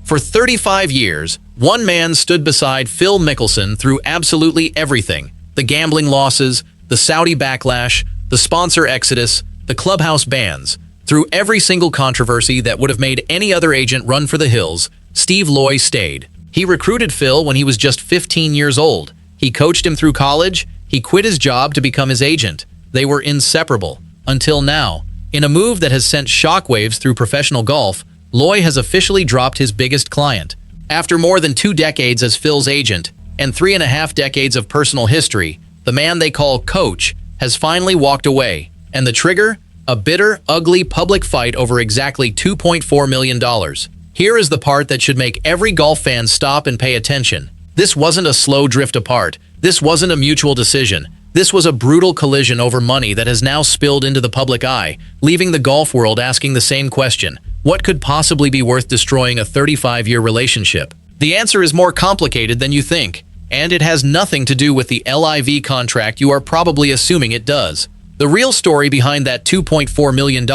For 35 years, one man stood beside Phil Mickelson through absolutely everything: the gambling losses, the Saudi backlash, the sponsor exodus, the clubhouse bans. Through every single controversy that would have made any other agent run for the hills, Steve Loy stayed. He recruited Phil when he was just 15 years old. He coached him through college. He quit his job to become his agent. They were inseparable. Until now. In a move that has sent shockwaves through professional golf, Loy has officially dropped his biggest client. After more than 2 decades as Phil's agent and 3.5 decades of personal history, the man they call Coach has finally walked away. And the trigger? A bitter, ugly public fight over exactly $2.4 million. Here is the part that should make every golf fan stop and pay attention. This wasn't a slow drift apart. This wasn't a mutual decision. This was a brutal collision over money that has now spilled into the public eye, leaving the golf world asking the same question: what could possibly be worth destroying a 35-year relationship? The answer is more complicated than you think, and it has nothing to do with the LIV contract you are probably assuming it does. The real story behind that $2.4 million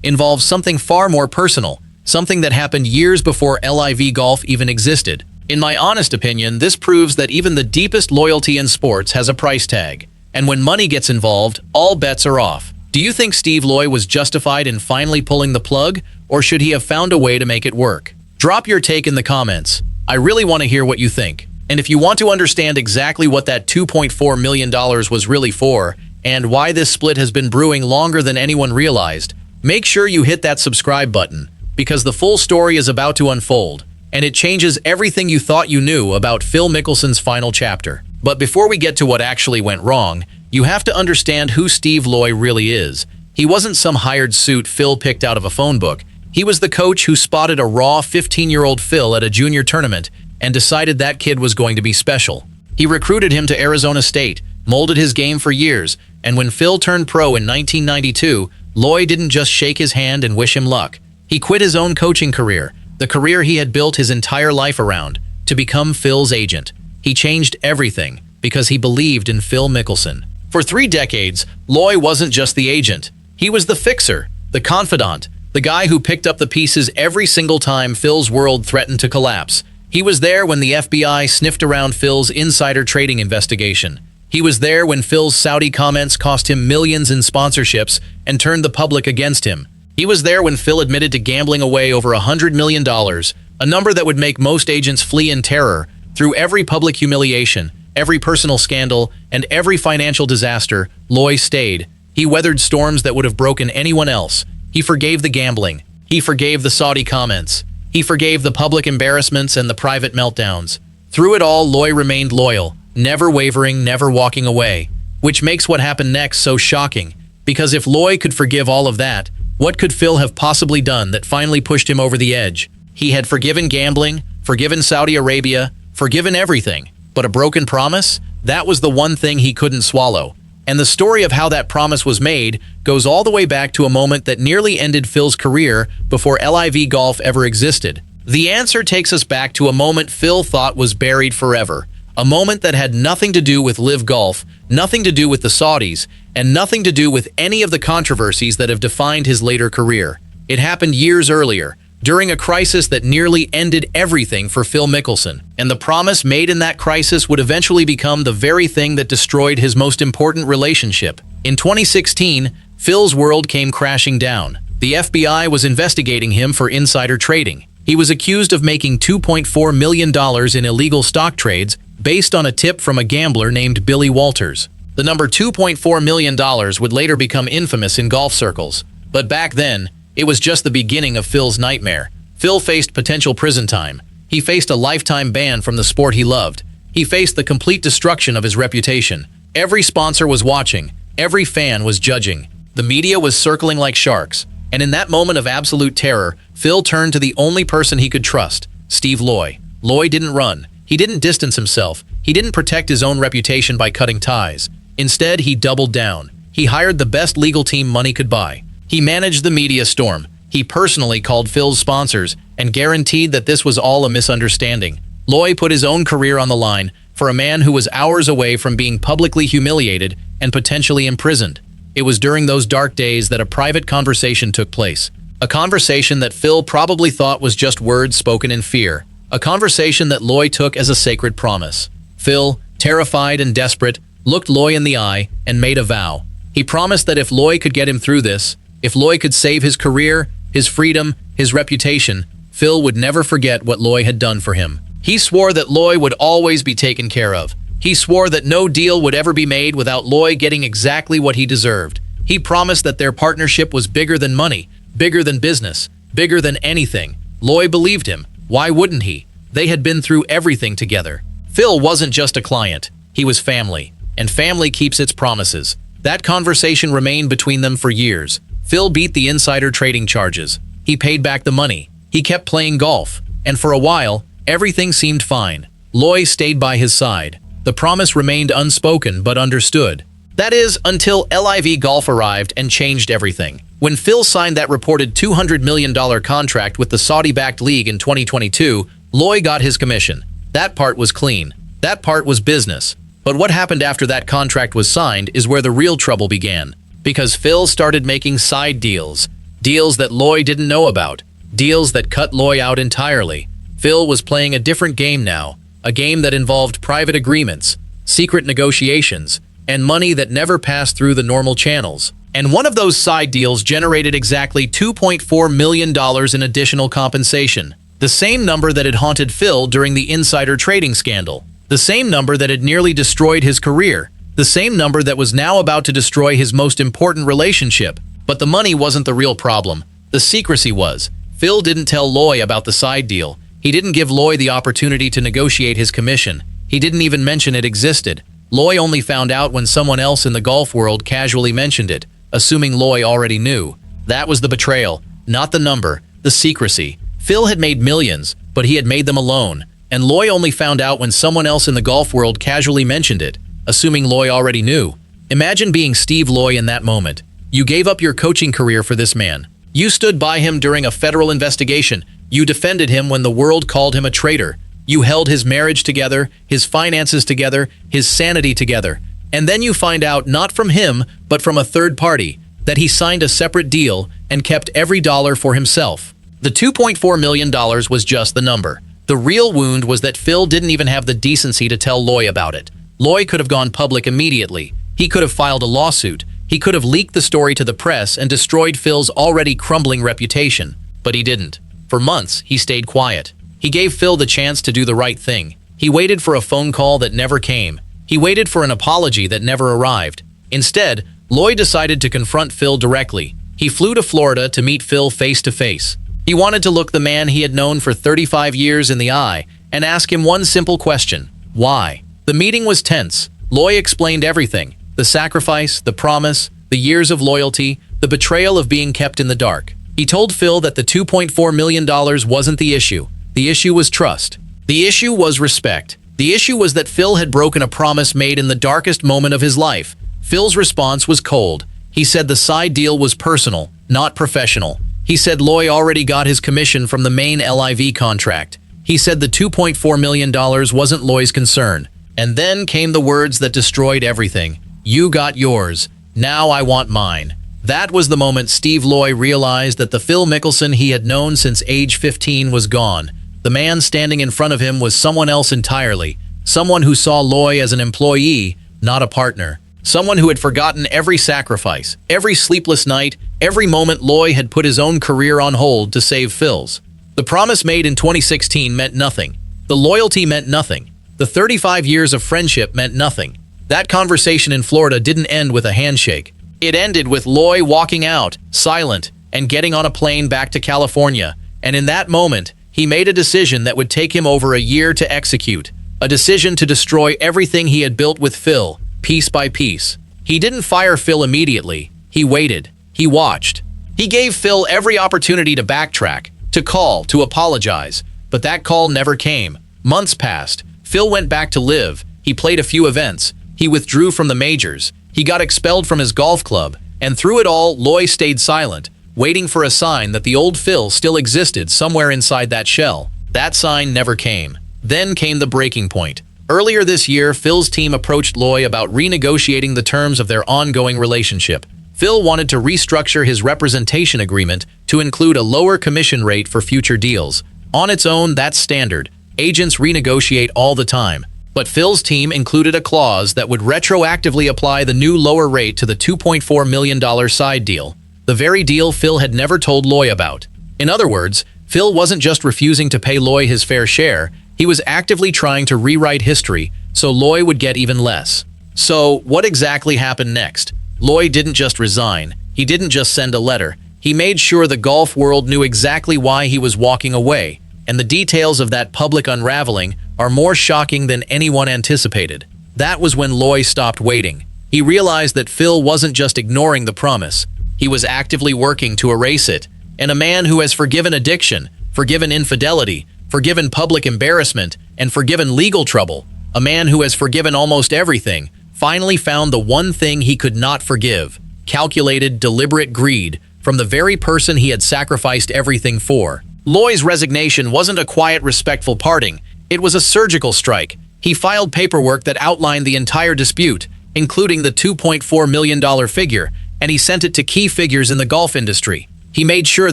involves something far more personal, something that happened years before LIV golf even existed. In my honest opinion, this proves that even the deepest loyalty in sports has a price tag. And when money gets involved, all bets are off. Do you think Steve Loy was justified in finally pulling the plug, or should he have found a way to make it work? Drop your take in the comments. I really want to hear what you think. And if you want to understand exactly what that $2.4 million was really for, and why this split has been brewing longer than anyone realized, make sure you hit that subscribe button, because the full story is about to unfold, and it changes everything you thought you knew about Phil Mickelson's final chapter. But before we get to what actually went wrong, you have to understand who Steve Loy really is. He wasn't some hired suit Phil picked out of a phone book. He was the coach who spotted a raw 15-year-old Phil at a junior tournament and decided that kid was going to be special. He recruited him to Arizona State, molded his game for years, and when Phil turned pro in 1992, Loy didn't just shake his hand and wish him luck. He quit his own coaching career, the career he had built his entire life around, to become Phil's agent. He changed everything because he believed in Phil Mickelson. For 3 decades, Loy wasn't just the agent. He was the fixer, the confidant, the guy who picked up the pieces every single time Phil's world threatened to collapse. He was there when the FBI sniffed around Phil's insider trading investigation. He was there when Phil's Saudi comments cost him millions in sponsorships and turned the public against him. He was there when Phil admitted to gambling away over $100 million, a number that would make most agents flee in terror. Through every public humiliation, every personal scandal, and every financial disaster, Loy stayed. He weathered storms that would have broken anyone else. He forgave the gambling. He forgave the Saudi comments. He forgave the public embarrassments and the private meltdowns. Through it all, Loy remained loyal, never wavering, never walking away. Which makes what happened next so shocking. Because if Loy could forgive all of that, what could Phil have possibly done that finally pushed him over the edge? He had forgiven gambling, forgiven Saudi Arabia, forgiven everything. But a broken promise? That was the one thing he couldn't swallow. And the story of how that promise was made goes all the way back to a moment that nearly ended Phil's career before LIV golf ever existed. The answer takes us back to a moment Phil thought was buried forever. A moment that had nothing to do with LIV Golf, nothing to do with the Saudis, and nothing to do with any of the controversies that have defined his later career. It happened years earlier, during a crisis that nearly ended everything for Phil Mickelson. And the promise made in that crisis would eventually become the very thing that destroyed his most important relationship. In 2016, Phil's world came crashing down. The FBI was investigating him for insider trading. He was accused of making $2.4 million in illegal stock trades based on a tip from a gambler named Billy Walters. The number $2.4 million would later become infamous in golf circles. But back then, it was just the beginning of Phil's nightmare. Phil faced potential prison time. He faced a lifetime ban from the sport he loved. He faced the complete destruction of his reputation. Every sponsor was watching. Every fan was judging. The media was circling like sharks. And in that moment of absolute terror, Phil turned to the only person he could trust, Steve Loy. Loy didn't run. He didn't distance himself. He didn't protect his own reputation by cutting ties. Instead, he doubled down. He hired the best legal team money could buy. He managed the media storm. He personally called Phil's sponsors and guaranteed that this was all a misunderstanding. Loy put his own career on the line for a man who was hours away from being publicly humiliated and potentially imprisoned. It was during those dark days that a private conversation took place. A conversation that Phil probably thought was just words spoken in fear. A conversation that Loy took as a sacred promise. Phil, terrified and desperate, looked Loy in the eye and made a vow. He promised that if Loy could get him through this, if Loy could save his career, his freedom, his reputation, Phil would never forget what Loy had done for him. He swore that Loy would always be taken care of. He swore that no deal would ever be made without Loy getting exactly what he deserved. He promised that their partnership was bigger than money, bigger than business, bigger than anything. Loy believed him. Why wouldn't he? They had been through everything together. Phil wasn't just a client. He was family. And family keeps its promises. That conversation remained between them for years. Phil beat the insider trading charges. He paid back the money. He kept playing golf. And for a while, everything seemed fine. Loy stayed by his side. The promise remained unspoken but understood. That is, until LIV Golf arrived and changed everything. When Phil signed that reported $200 million contract with the Saudi-backed league in 2022, Loy got his commission. That part was clean. That part was business. But what happened after that contract was signed is where the real trouble began. Because Phil started making side deals. Deals that Loy didn't know about. Deals that cut Loy out entirely. Phil was playing a different game now. A game that involved private agreements, secret negotiations, and money that never passed through the normal channels. And one of those side deals generated exactly $2.4 million in additional compensation. The same number that had haunted Phil during the insider trading scandal. The same number that had nearly destroyed his career. The same number that was now about to destroy his most important relationship. But the money wasn't the real problem. The secrecy was. Phil didn't tell Loy about the side deal. He didn't give Loy the opportunity to negotiate his commission. He didn't even mention it existed. Loy only found out when someone else in the golf world casually mentioned it, assuming Loy already knew. That was the betrayal, not the number, the secrecy. Phil had made millions, but he had made them alone. And Loy only found out when someone else in the golf world casually mentioned it, assuming Loy already knew. Imagine being Steve Loy in that moment. You gave up your coaching career for this man. You stood by him during a federal investigation. You defended him when the world called him a traitor. You held his marriage together, his finances together, his sanity together. And then you find out, not from him, but from a third party, that he signed a separate deal and kept every dollar for himself. The $2.4 million was just the number. The real wound was that Phil didn't even have the decency to tell Loy about it. Loy could have gone public immediately. He could have filed a lawsuit. He could have leaked the story to the press and destroyed Phil's already crumbling reputation. But he didn't. For months, he stayed quiet. He gave Phil the chance to do the right thing. He waited for a phone call that never came. He waited for an apology that never arrived. Instead, Loy decided to confront Phil directly. He flew to Florida to meet Phil face to face. He wanted to look the man he had known for 35 years in the eye and ask him one simple question: why? The meeting was tense. Loy explained everything: the sacrifice, the promise, the years of loyalty, the betrayal of being kept in the dark. He told Phil that the $2.4 million wasn't the issue. The issue was trust. The issue was respect. The issue was that Phil had broken a promise made in the darkest moment of his life. Phil's response was cold. He said the side deal was personal, not professional. He said Loy already got his commission from the main LIV contract. He said the $2.4 million wasn't Loy's concern. And then came the words that destroyed everything. You got yours. Now I want mine. That was the moment Steve Loy realized that the Phil Mickelson he had known since age 15 was gone. The man standing in front of him was someone else entirely. Someone who saw Loy as an employee, not a partner. Someone who had forgotten every sacrifice, every sleepless night, every moment Loy had put his own career on hold to save Phil's. The promise made in 2016 meant nothing. The loyalty meant nothing. The 35 years of friendship meant nothing. That conversation in Florida didn't end with a handshake. It ended with Loy walking out, silent, and getting on a plane back to California. And in that moment, he made a decision that would take him over a year to execute. A decision to destroy everything he had built with Phil, piece by piece. He didn't fire Phil immediately. He waited. He watched. He gave Phil every opportunity to backtrack, to call, to apologize. But that call never came. Months passed. Phil went back to live. He played a few events. He withdrew from the majors. He got expelled from his golf club. And through it all, Loy stayed silent, waiting for a sign that the old Phil still existed somewhere inside that shell. That sign never came. Then came the breaking point. Earlier this year, Phil's team approached Loy about renegotiating the terms of their ongoing relationship. Phil wanted to restructure his representation agreement to include a lower commission rate for future deals. On its own, that's standard. Agents renegotiate all the time. But Phil's team included a clause that would retroactively apply the new lower rate to the $2.4 million side deal, the very deal Phil had never told Loy about. In other words, Phil wasn't just refusing to pay Loy his fair share, he was actively trying to rewrite history so Loy would get even less. So, what exactly happened next? Loy didn't just resign, he didn't just send a letter, he made sure the golf world knew exactly why he was walking away, and the details of that public unraveling are more shocking than anyone anticipated. That was when Loy stopped waiting. He realized that Phil wasn't just ignoring the promise, he was actively working to erase it. And a man who has forgiven addiction, forgiven infidelity, forgiven public embarrassment, and forgiven legal trouble, a man who has forgiven almost everything, finally found the one thing he could not forgive: calculated, deliberate greed from the very person he had sacrificed everything for. Loy's resignation wasn't a quiet, respectful parting. It was a surgical strike. He filed paperwork that outlined the entire dispute, including the $2.4 million figure, and he sent it to key figures in the golf industry. He made sure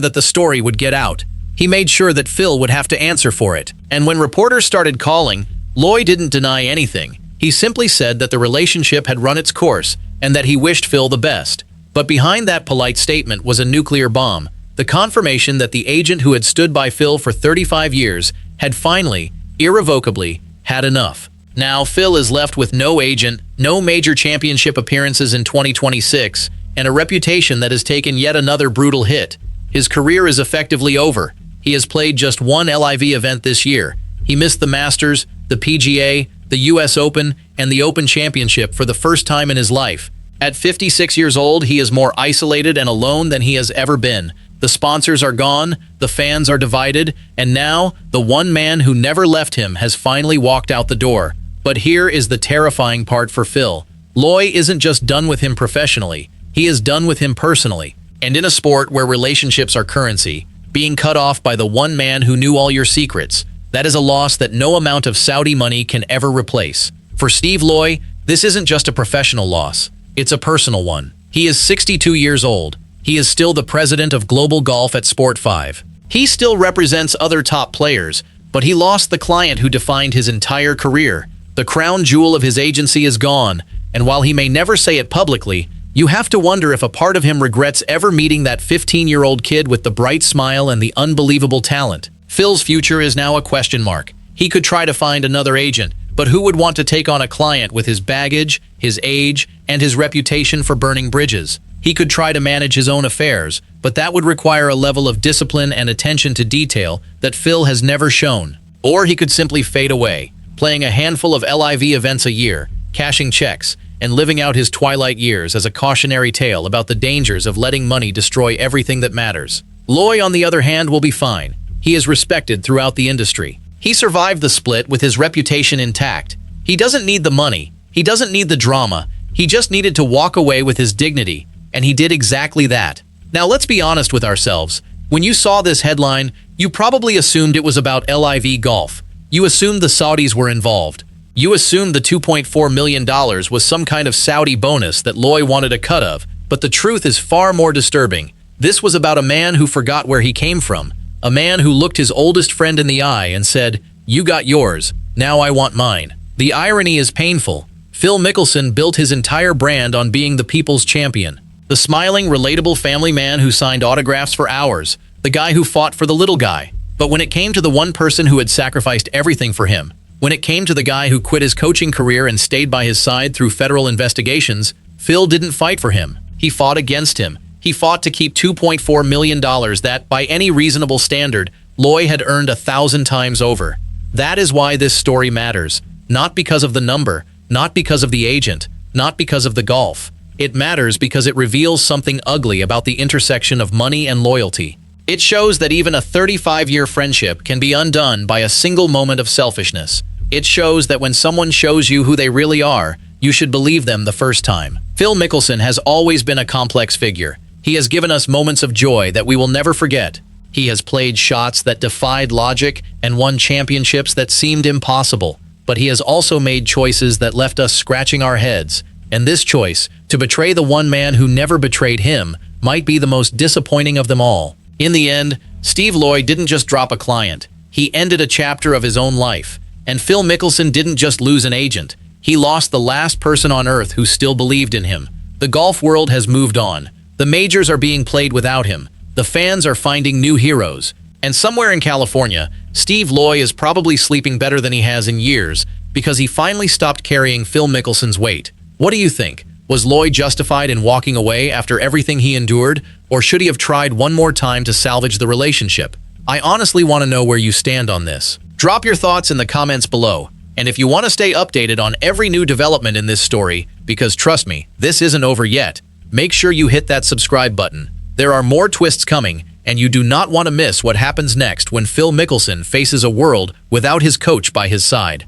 that the story would get out. He made sure that Phil would have to answer for it. And when reporters started calling, Loy didn't deny anything. He simply said that the relationship had run its course and that he wished Phil the best. But behind that polite statement was a nuclear bomb, the confirmation that the agent who had stood by Phil for 35 years had finally, irrevocably, had enough. Now Phil is left with no agent, no major championship appearances in 2026, and a reputation that has taken yet another brutal hit. His career is effectively over. He has played just one LIV event this year. He missed the Masters, the PGA, the US Open, and the Open Championship for the first time in his life. At 56 years old, he is more isolated and alone than he has ever been. The sponsors are gone, the fans are divided, and now, the one man who never left him has finally walked out the door. But here is the terrifying part for Phil. Loy isn't just done with him professionally, he is done with him personally. And in a sport where relationships are currency, being cut off by the one man who knew all your secrets, that is a loss that no amount of Saudi money can ever replace. For Steve Loy, this isn't just a professional loss, it's a personal one. He is 62 years old. He is still the president of global golf at Sport 5. He still represents other top players, but he lost the client who defined his entire career. The crown jewel of his agency is gone, and while he may never say it publicly, you have to wonder if a part of him regrets ever meeting that 15-year-old kid with the bright smile and the unbelievable talent. Phil's future is now a question mark. He could try to find another agent, but who would want to take on a client with his baggage, his age, and his reputation for burning bridges? He could try to manage his own affairs, but that would require a level of discipline and attention to detail that Phil has never shown. Or he could simply fade away, playing a handful of LIV events a year, cashing checks, and living out his twilight years as a cautionary tale about the dangers of letting money destroy everything that matters. Loy, on the other hand, will be fine. He is respected throughout the industry. He survived the split with his reputation intact. He doesn't need the money. He doesn't need the drama. He just needed to walk away with his dignity, and he did exactly that. Now let's be honest with ourselves. When you saw this headline, you probably assumed it was about LIV golf. You assumed the Saudis were involved. You assumed the $2.4 million was some kind of Saudi bonus that Loy wanted a cut of, but the truth is far more disturbing. This was about a man who forgot where he came from, a man who looked his oldest friend in the eye and said, "You got yours, now I want mine." The irony is painful. Phil Mickelson built his entire brand on being the people's champion. The smiling, relatable family man who signed autographs for hours, the guy who fought for the little guy. But when it came to the one person who had sacrificed everything for him, when it came to the guy who quit his coaching career and stayed by his side through federal investigations, Phil didn't fight for him. He fought against him. He fought to keep $2.4 million that, by any reasonable standard, Loy had earned 1,000 times over. That is why this story matters. Not because of the number, not because of the agent, not because of the golf. It matters because it reveals something ugly about the intersection of money and loyalty. It shows that even a 35-year friendship can be undone by a single moment of selfishness. It shows that when someone shows you who they really are, you should believe them the first time. Phil Mickelson has always been a complex figure. He has given us moments of joy that we will never forget. He has played shots that defied logic and won championships that seemed impossible. But he has also made choices that left us scratching our heads. And this choice, To betray the one man who never betrayed him might be the most disappointing of them all. In the end, Steve Loy didn't just drop a client. He ended a chapter of his own life. And Phil Mickelson didn't just lose an agent. He lost the last person on earth who still believed in him. The golf world has moved on. The majors are being played without him. The fans are finding new heroes. And somewhere in California, Steve Loy is probably sleeping better than he has in years because he finally stopped carrying Phil Mickelson's weight. What do you think? Was Loy justified in walking away after everything he endured, or should he have tried one more time to salvage the relationship? I honestly want to know where you stand on this. Drop your thoughts in the comments below. And if you want to stay updated on every new development in this story, because trust me, this isn't over yet, make sure you hit that subscribe button. There are more twists coming, and you do not want to miss what happens next when Phil Mickelson faces a world without his coach by his side.